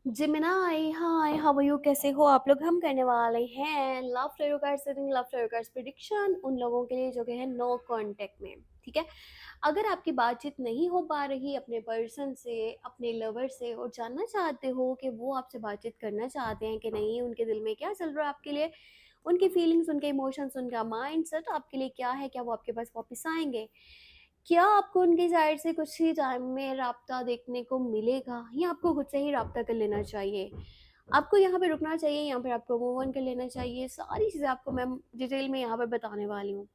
Gemini hi, how are you? कैसे हो आप लोग? हम करने वाले हैं love tarot card setting, love tarot cards prediction उन लोगों के लिए जो कि है नो कांटेक्ट में। ठीक है, अगर आपकी बातचीत नहीं हो पा रही अपने पर्सन से, अपने लवर से, और जानना चाहते हो कि वो आपसे बातचीत करना चाहते हैं कि नहीं, उनके दिल में क्या चल रहा है आपके लिए, उनकी फीलिंग्स, उनके इमोशंस, उनका माइंड सेट आपके लिए क्या है, क्या वो आपके पास वापस आएंगे, क्या आपको उनकी साइड से कुछ ही टाइम में राब्ता देखने को मिलेगा, या आपको खुद से ही राब्ता कर लेना चाहिए, आपको यहाँ पे रुकना चाहिए, यहाँ पर आपको मूव ऑन कर लेना चाहिए। सारी चीज़ें आपको मैं डिटेल में यहाँ पर बताने वाली हूँ।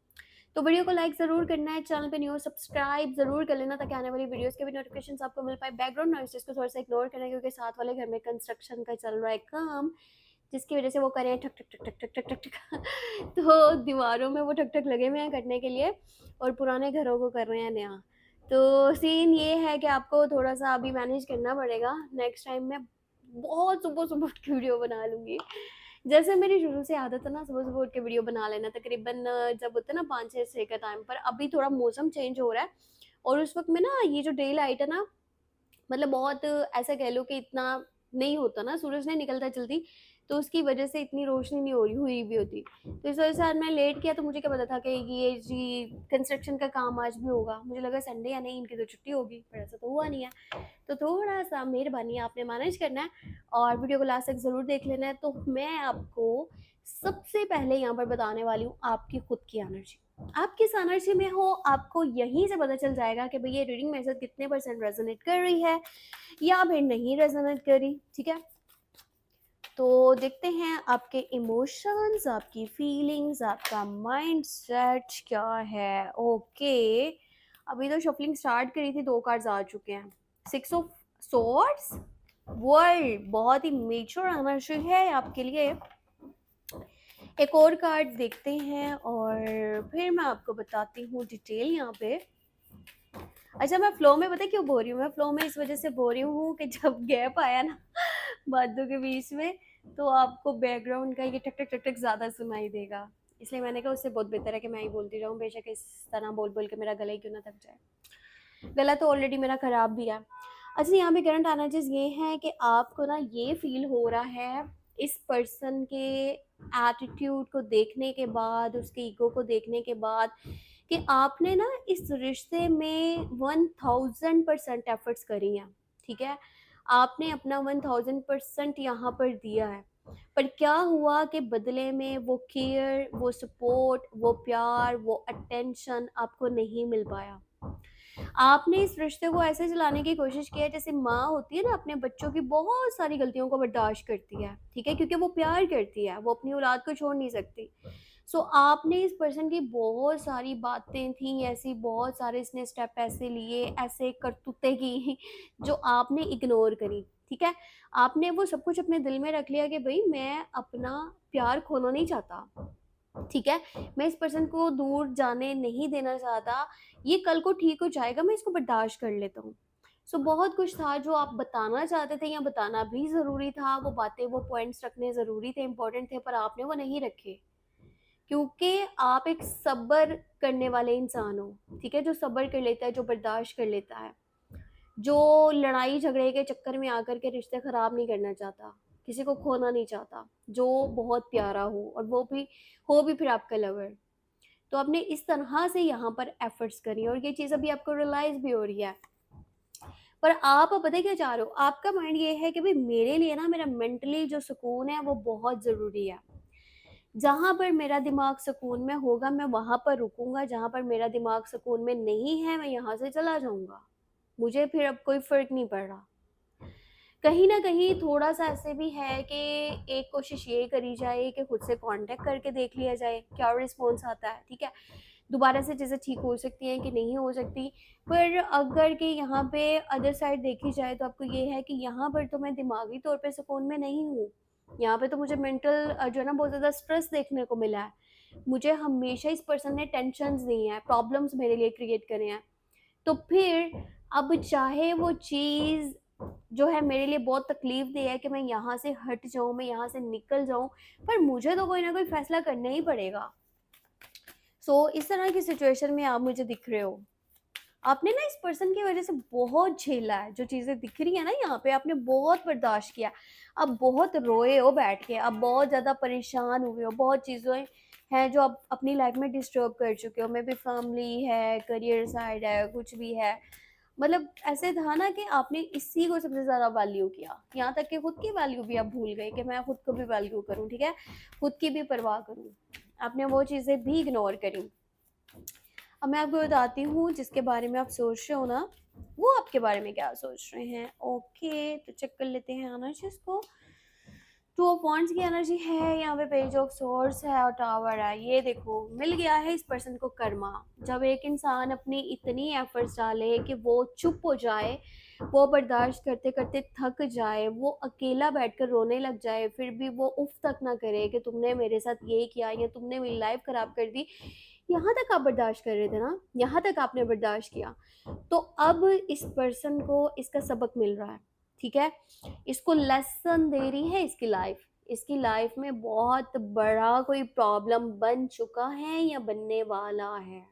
तो वीडियो को लाइक ज़रूर करना है, चैनल पे न्यू हो सब्सक्राइब ज़रूर कर लेना ताकि आने वाली वीडियोस के भी नोटिफिकेशंस आपको मिल पाए। बैकग्राउंड नॉइस को थोड़ा सा इग्नोर करना क्योंकि साथ वाले घर में कंस्ट्रक्शन का चल रहा है काम, जिसकी वजह से वो करें ठक ठक ठक ठक ठक ठक ठक तो दीवारों में वो ठक ठक लगे हुए हैं करने के लिए, और पुराने घरों को कर रहे हैं नया। तो सीन ये है कि आपको थोड़ा सा अभी मैनेज करना पड़ेगा। नेक्स्ट टाइम मैं बहुत सुबह सुबह उठ के वीडियो बना लूंगी, जैसे मेरी शुरू से आदत है ना, सुबह सुबह उठ के वीडियो बना लेना। तकरीबन जब होता है ना 5 6 6 का टाइम पर, अभी थोड़ा मौसम चेंज हो रहा है और उस वक्त में ना ये जो डे लाइट है ना, मतलब बहुत ऐसा कह लो कि इतना नहीं होता ना, सूरज नहीं निकलता जल्दी, तो उसकी वजह से इतनी रोशनी नहीं हो रही हुई भी होती। तो इस वजह से आज मैं लेट किया, तो मुझे क्या पता था कि ये जी कंस्ट्रक्शन का काम आज भी होगा। मुझे लगा संडे या नहीं, इनकी तो छुट्टी होगी, पर ऐसा तो हुआ नहीं है। तो थोड़ा सा मेहरबानी आपने मैनेज करना है और वीडियो को लास्ट तक ज़रूर देख लेना है। तो मैं आपको सबसे पहले यहाँ पर बताने वाली हूँ आपकी खुद की एनर्जी। आप किस एनर्जी में हो, आपको यहीं से पता चल जाएगा कि भाई ये रीडिंग मेरे साथ कितने परसेंट रेजोनेट कर रही है या फिर नहीं रेजोनेट कर रही। ठीक है, तो देखते हैं आपके इमोशंस, आपकी फीलिंग्स, आपका माइंड सेट क्या है। ओके, अभी तो शफलिंग स्टार्ट करी थी, 2 कार्ड्स आ चुके हैं। 6 ऑफ सॉर्ड्स, वर्ल्ड, बहुत ही मेच्योर एनर्जी है आपके लिए। एक और कार्ड देखते हैं और फिर मैं आपको बताती हूँ डिटेल यहाँ पे। अच्छा, मैं फ्लो में पता है क्यों बोल रही हूँ? मैं फ्लो में इस वजह से बोल रही हूँ कि जब गैप आया ना बातों के बीच में, तो आपको बैकग्राउंड का ये टक टक टक टक ज़्यादा सुनाई देगा। इसलिए मैंने कहा उससे बहुत बेहतर है कि मैं ही बोलती रहूँ, बेशक इस तरह बोल बोल के मेरा गला ही क्यों ना थक जाए। गला तो ऑलरेडी मेरा ख़राब भी है। अच्छा, यहाँ पे करंट एनर्जीज ये हैं कि आपको ना ये फील हो रहा है इस पर्सन के एटीट्यूड को देखने के बाद, उसके ईगो को देखने के बाद, कि आपने ना इस रिश्ते में 1000% एफर्ट्स करी हैं। ठीक है, आपने अपना 1000% यहाँ पर दिया है, पर क्या हुआ कि बदले में वो केयर, वो सपोर्ट, वो प्यार, वो अटेंशन आपको नहीं मिल पाया। आपने इस रिश्ते को ऐसे चलाने की कोशिश की है जैसे माँ होती है ना, अपने बच्चों की बहुत सारी गलतियों को बर्दाश्त करती है। ठीक है, क्योंकि वो प्यार करती है, वो अपनी औलाद को छोड़ नहीं सकती। सो आपने इस पर्सन की बहुत सारी बातें थी ऐसी, बहुत सारे इसने स्टेप ऐसे लिए, ऐसे करतूतें की जो आपने इग्नोर करी। ठीक है, आपने वो सब कुछ अपने दिल में रख लिया कि भाई मैं अपना प्यार खोना नहीं चाहता। ठीक है, मैं इस पर्सन को दूर जाने नहीं देना चाहता, ये कल को ठीक हो जाएगा, मैं इसको बर्दाश्त कर लेता हूँ। सो बहुत कुछ था जो आप बताना चाहते थे, या बताना भी ज़रूरी था, वो बातें, वो पॉइंट्स रखने ज़रूरी थे, इंपॉर्टेंट थे, पर आपने वो नहीं रखे क्योंकि आप एक सब्र करने वाले इंसान हो। ठीक है, जो सब्र कर लेता है, जो बर्दाश्त कर लेता है, जो लड़ाई झगड़े के चक्कर में आकर के रिश्ते खराब नहीं करना चाहता, किसी को खोना नहीं चाहता, जो बहुत प्यारा हो, और वो भी हो भी फिर आपका लवर। तो आपने इस तरह से यहाँ पर एफर्ट्स करी और ये चीज़ अभी आपको रियलाइज भी हो रही है। पर आप अब पता है क्या चाह रहे हो? आपका माइंड ये है कि भाई मेरे लिए ना मेरा मेंटली जो सुकून है वो बहुत ज़रूरी है। जहाँ पर मेरा दिमाग सुकून में होगा मैं वहाँ पर रुकूंगा, जहाँ पर मेरा दिमाग सुकून में नहीं है मैं यहाँ से चला जाऊंगा। मुझे फिर अब कोई फर्क नहीं पड़ रहा। कहीं न कहीं थोड़ा-सा ऐसे भी है कि एक कोशिश ये करी जाए कि खुद से कॉन्टैक्ट करके देख लिया जाए, क्या रिस्पॉन्स आता है, ठीक है? दोबारा से चीज़ें ठीक हो सकती हैं कि नहीं हो सकती। पर अगर कि यहाँ पे अदर साइड देखी जाए तो आपको ये है कि यहाँ पर तो मैं दिमागी तौर पे सुकून में नहीं हूँ। यहाँ पे तो मुझे मेंटल जो है ना बहुत ज़्यादा स्ट्रेस देखने को मिला है। मुझे हमेशा इस पर्सन ने टेंशन्स दी हैं, प्रॉब्लम्स मेरे लिए क्रिएट करे हैं। तो फिर अब चाहे वो चीज़ जो है मेरे लिए बहुत तकलीफ दे है कि मैं यहाँ से हट जाऊँ, मैं यहाँ से निकल जाऊँ, पर मुझे तो कोई ना कोई फैसला करना ही पड़ेगा। इस तरह की सिचुएशन में आप मुझे दिख रहे हो। आपने ना इस पर्सन की वजह से बहुत झेला है, जो चीज़ें दिख रही है ना यहाँ पे, आपने बहुत बर्दाश्त किया। आप बहुत रोए हो बैठ के, आप बहुत ज़्यादा परेशान हुए हो, बहुत चीज़ें हैं जो आप अपनी लाइफ में डिस्टर्ब कर चुके हो। मे बी फैमिली है, करियर साइड है, कुछ भी है। मतलब ऐसे था ना कि आपने इसी को सबसे ज़्यादा वैल्यू किया, यहाँ तक कि खुद की वैल्यू भी आप भूल गए कि मैं खुद को भी वैल्यू करूँ, ठीक है, खुद की भी परवाह करूँ। आपने वो चीज़ें भी इग्नोर करी। अब मैं आपको बताती हूँ जिसके बारे में आप सोच रहे हो ना, वो आपके बारे में क्या सोच रहे हैं। ओके, तो चेक कर लेते हैं एनर्जीज को। टू ऑफ वॉन्ड्स की एनर्जी है यहाँ पे, पेज ऑफ सोर्स है और टावर है। ये देखो मिल गया है इस पर्सन को कर्मा। जब एक इंसान अपनी इतनी एफर्ट्स डाले कि वो चुप हो जाए, वो बर्दाश्त करते करते थक जाए, वो अकेला बैठकर रोने लग जाए, फिर भी वो उफ तक ना करे कि तुमने मेरे साथ ये किया या तुमने मेरी लाइफ खराब कर दी, यहाँ तक आप बर्दाश्त कर रहे थे ना, यहाँ तक आपने बर्दाश्त किया। तो अब इस पर्सन को इसका सबक मिल रहा है, ठीक है, इसको लेसन दे रही है इसकी लाइफ। इसकी लाइफ में बहुत बड़ा कोई प्रॉब्लम बन चुका है या बनने वाला है,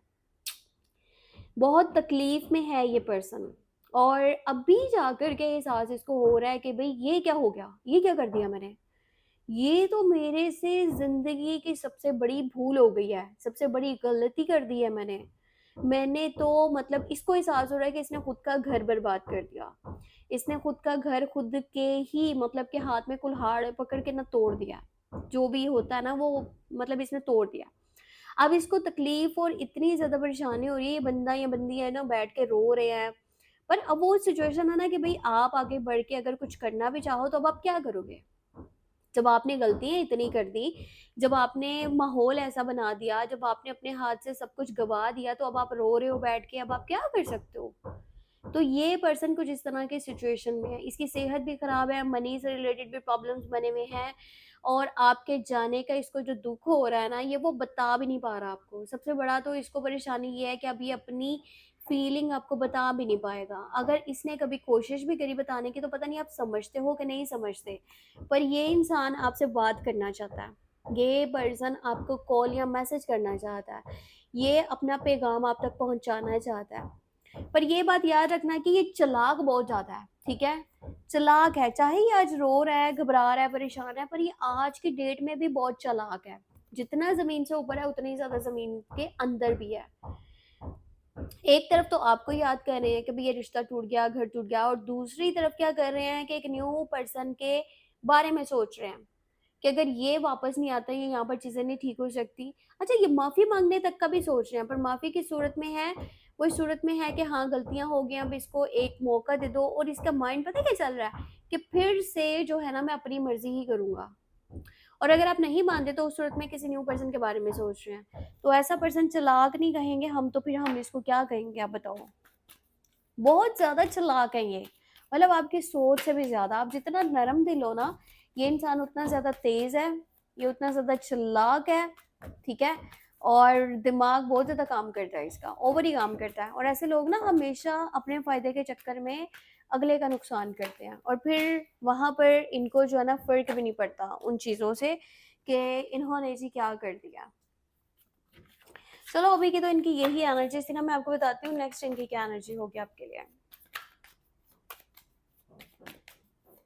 बहुत तकलीफ में है ये पर्सन। और अभी जाकर के एहसास इसको हो रहा है कि भाई ये क्या हो गया, ये क्या कर दिया मैंने, ये तो मेरे से ज़िंदगी की सबसे बड़ी भूल हो गई है, सबसे बड़ी गलती कर दी है मैंने। मैंने तो मतलब इसको एहसास हो रहा है कि इसने खुद का घर बर्बाद कर दिया। इसने खुद का घर खुद के ही मतलब के हाथ में कुल्हाड़ पकड़ के ना तोड़ दिया। जो भी होता है ना वो मतलब इसने तोड़ दिया। अब इसको तकलीफ और इतनी ज़्यादा परेशानी हो रही है, ये बंदा या बंदी है ना बैठ के रो रहे हैं। पर अब वो सिचुएशन है ना कि भाई आप आगे बढ़ के अगर कुछ करना भी चाहो तो अब आप क्या करोगे? जब आपने गलतियाँ इतनी कर दी, जब आपने माहौल ऐसा बना दिया, जब आपने अपने हाथ से सब कुछ गँवा दिया, तो अब आप रो रहे हो बैठ के, अब आप क्या कर सकते हो? तो ये पर्सन कुछ इस तरह की सिचुएशन में है, इसकी सेहत भी खराब है, मनी से रिलेटेड भी प्रॉब्लम्स बने हुए हैं और आपके जाने का इसको जो दुःख हो रहा है ना, ये वो बता भी नहीं पा रहा आपको। सबसे बड़ा तो इसको परेशानी ये है कि अब ये अपनी फीलिंग आपको बता भी नहीं पाएगा। अगर इसने कभी कोशिश भी करी बताने की तो पता नहीं आप समझते हो कि नहीं समझते। पर ये इंसान आपसे बात करना चाहता है, ये पर्सन आपको कॉल या मैसेज करना चाहता है, ये अपना पैगाम आप तक पहुँचाना चाहता है। पर ये बात याद रखना कि ये चालाक बहुत ज़्यादा है, ठीक है? चालाक है, चाहे ये आज रो रहा है, घबरा रहा है, परेशान है, पर ये आज की डेट में भी बहुत चालाक है। जितना ज़मीन से ऊपर है, उतना ही ज़्यादा ज़मीन के अंदर भी है। एक तरफ तो आपको याद कर रहे हैं कि भई ये रिश्ता टूट गया, घर टूट गया, और दूसरी तरफ क्या कर रहे हैं कि एक न्यू पर्सन के बारे में सोच रहे हैं। कि अगर ये वापस नहीं आता, ये यहाँ पर चीज़ें नहीं ठीक हो सकती। अच्छा, ये माफ़ी माँगने तक का भी सोच रहे हैं, पर माफ़ी की सूरत में है, वो इस सूरत में है कि हाँ, गलतियाँ हो गई हैं, अब इसको एक मौका दे दो, और इसका माइंड पता है क्या चल रहा है? कि फिर से जो है ना मैं अपनी मर्ज़ी ही करूँगा। और अगर आप नहीं मानते तो उस सूरत में किसी न्यू पर्सन के बारे में सोच रहे हैं। तो ऐसा पर्सन चालाक नहीं कहेंगे हम, तो फिर हम इसको क्या कहेंगे आप बताओ? बहुत ज़्यादा चालाक है ये। मतलब आपकी सोच से भी ज़्यादा, आप जितना नरम दिल हो ना, ये इंसान उतना ज़्यादा तेज़ है, ये उतना ज़्यादा चालाक है, ठीक है? और दिमाग बहुत ज़्यादा काम करता है इसका, ओवर ही काम करता है। और ऐसे लोग ना हमेशा अपने फ़ायदे के चक्कर में अगले का नुकसान करते हैं, और फिर वहाँ पर इनको जो है ना फ़र्क भी नहीं पड़ता उन चीज़ों से कि इन्होंने जी क्या कर दिया। चलो अभी की तो इनकी यही एनर्जी थी ना, मैं आपको बताती हूँ नेक्स्ट इनकी क्या एनर्जी होगी आपके लिए।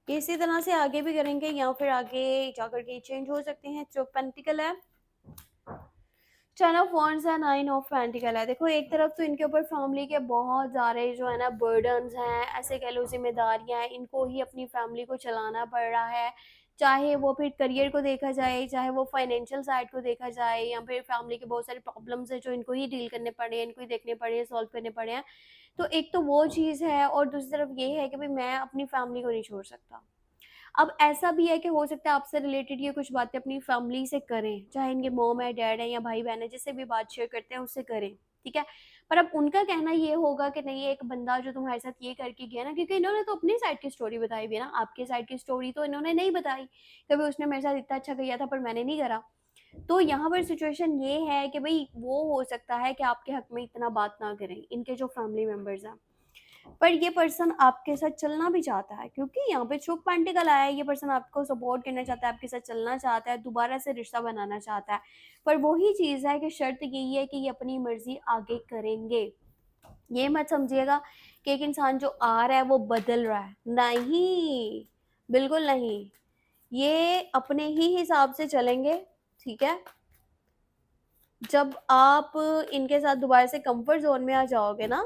इसी तरह से आगे भी करेंगे या फिर आगे जाकर के चेंज हो सकते हैं। जो पेंटिकल है, 10 ऑफ वॉन्ड्स है, 9 ऑफ पेंटिकल है। देखो एक तरफ तो इनके ऊपर फैमिली के बहुत सारे जो है ना बर्डन्स हैं, ऐसे कह लो जिम्मेदारियां हैं, इनको ही अपनी फैमिली को चलाना पड़ रहा है। चाहे वो फिर करियर को देखा जाए, चाहे वो फाइनेंशियल साइड को देखा जाए, या फिर फैमिली के बहुत सारे प्रॉब्लम्स हैं जो इनको ही डील करने पड़े हैं, इनको ही देखने पड़े हैं, सॉल्व करने पड़े हैं। तो एक तो वो चीज़ है, और दूसरी तरफ ये है कि भाई मैं अपनी फैमिली को नहीं छोड़ सकता। अब ऐसा भी है कि हो सकता है आपसे रिलेटेड ये कुछ बातें अपनी फैमिली से करें, चाहे इनके मॉम है, डैड है या भाई-बहन है, जिससे भी बात शेयर करते हैं उससे करें, ठीक है? पर अब उनका कहना ये होगा कि नहीं, एक बंदा जो तुम्हारे साथ ये करके गया ना, क्योंकि इन्होंने तो अपनी साइड की स्टोरी बताई भी है ना, आपके साइड की स्टोरी तो इन्होंने नहीं बताई। कभी उसने मेरे साथ इतना अच्छा किया था पर मैंने नहीं करा। तो यहाँ पर सिचुएशन ये है कि भई वो हो सकता है कि आपके हक में इतना बात ना करें, इनके जो फैमिली मेंबर्स हैं। पर ये पर्सन आपके साथ चलना भी चाहता है, क्योंकि यहाँ पे चुप पेंटिकल आया है, ये पर्सन आपको सपोर्ट करना चाहता है, आपके साथ चलना चाहता है, दोबारा से रिश्ता बनाना चाहता है। पर वही चीज़ है कि शर्त यही है कि ये अपनी मर्जी आगे करेंगे। ये मत समझिएगा कि एक इंसान जो आ रहा है वो बदल रहा है, नहीं, बिल्कुल नहीं। ये अपने ही हिसाब से चलेंगे, ठीक है? जब आप इनके साथ दोबारा से कंफर्ट ज़ोन में आ जाओगे ना,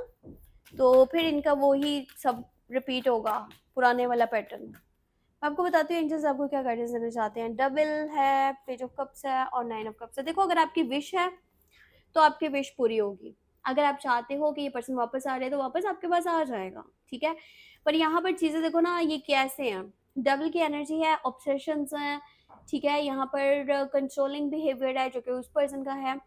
तो फिर इनका वो ही सब रिपीट होगा, पुराने वाला पैटर्न। मैं आपको बताती हूँ एंजल्स आपको क्या गाइडेंस देना चाहते हैं। डबल है, पेज ऑफ कप्स है और नाइन ऑफ कप्स है। देखो, अगर आपकी विश है तो आपकी विश पूरी होगी। अगर आप चाहते हो कि ये पर्सन वापस आ रहे हैं तो वापस आपके पास आ जाएगा, ठीक है? पर यहाँ पर चीज़ें देखो ना, ये कैसे हैं, डबल की एनर्जी है, ऑब्सेशंस हैं, ठीक है? यहाँ पर कंट्रोलिंग बिहेवियर है जो कि उस पर्सन का है,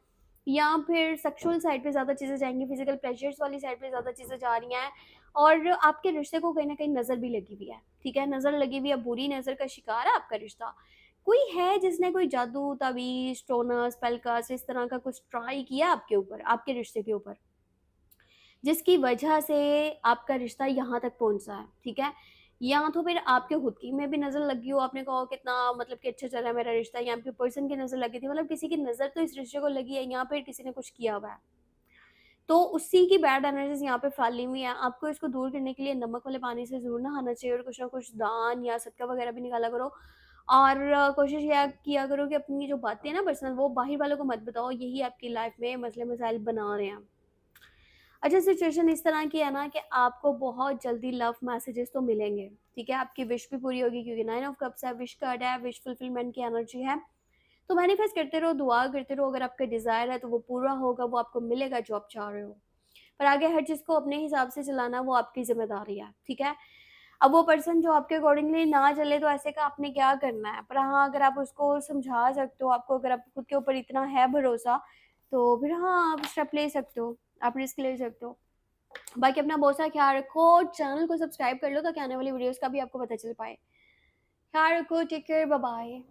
या फिर सेक्सुअल साइड पे ज़्यादा चीज़ें जाएंगी, फिजिकल प्लेजर्स वाली साइड पे ज़्यादा चीज़ें जा रही हैं, और आपके रिश्ते को कहीं ना कहीं नज़र भी लगी हुई है, ठीक है? नज़र लगी हुई है, बुरी नज़र का शिकार है आपका रिश्ता। कोई है जिसने कोई जादू, तावीज़, टोनर, स्पेलकास्ट इस तरह का कुछ ट्राई किया आपके ऊपर, आपके रिश्ते के ऊपर, जिसकी वजह से आपका रिश्ता यहाँ तक पहुँचा है, ठीक है? या तो फिर आपके खुद की में भी नज़र लगी हो, आपने कहा हो कितना मतलब कि अच्छा चल रहा है मेरा रिश्ता, या फिर पर्सन की नज़र लगी थी, मतलब किसी की नज़र तो इस रिश्ते को लगी है, या फिर किसी ने कुछ किया हुआ है। तो उसी की बैड एनर्जीज़ यहाँ पे फैली हुई हैं। आपको इसको दूर करने के लिए नमक वाले पानी से ज़रूर नहाना चाहिए, और कुछ ना कुछ दान या सदका वगैरह भी निकाला करो। और कोशिश यह किया करो कि अपनी जो बातें हैं ना पर्सनल, वो बाहर वालों को मत बताओ, यही आपकी लाइफ में मसले मसाइल बना रहे हैं। अच्छा, सिचुएशन इस तरह की है ना कि आपको बहुत जल्दी लव मैसेजेस तो मिलेंगे, ठीक है? आपकी विश भी पूरी होगी, क्योंकि नाइन ऑफ कप्स है, विश कार्ड है, विश फुलफिलमेंट की एनर्जी है। तो मैनिफेस्ट करते रहो, दुआ करते रहो, अगर आपका डिज़ायर है तो वो पूरा होगा, वो आपको मिलेगा जो आप चाह रहे हो। पर आगे हर चीज़ को अपने हिसाब से चलाना वो आपकी ज़िम्मेदारी है, ठीक है? अब वो पर्सन जो आपके अकॉर्डिंगली ना चले तो ऐसे का आपने क्या करना है? पर हाँ, अगर आप उसको समझा सकते हो, आपको अगर आप खुद के ऊपर इतना है भरोसा, तो फिर हाँ, आप स्टेप ले सकते हो, आप रिस्क ले सकते हो। बाकी अपना बहुत सारा ख्याल रखो, चैनल को सब्सक्राइब कर लो ताकि आने वाली वीडियोज़ का भी आपको पता चल पाए। ख्याल रखो, टेक केयर, बाय बाय।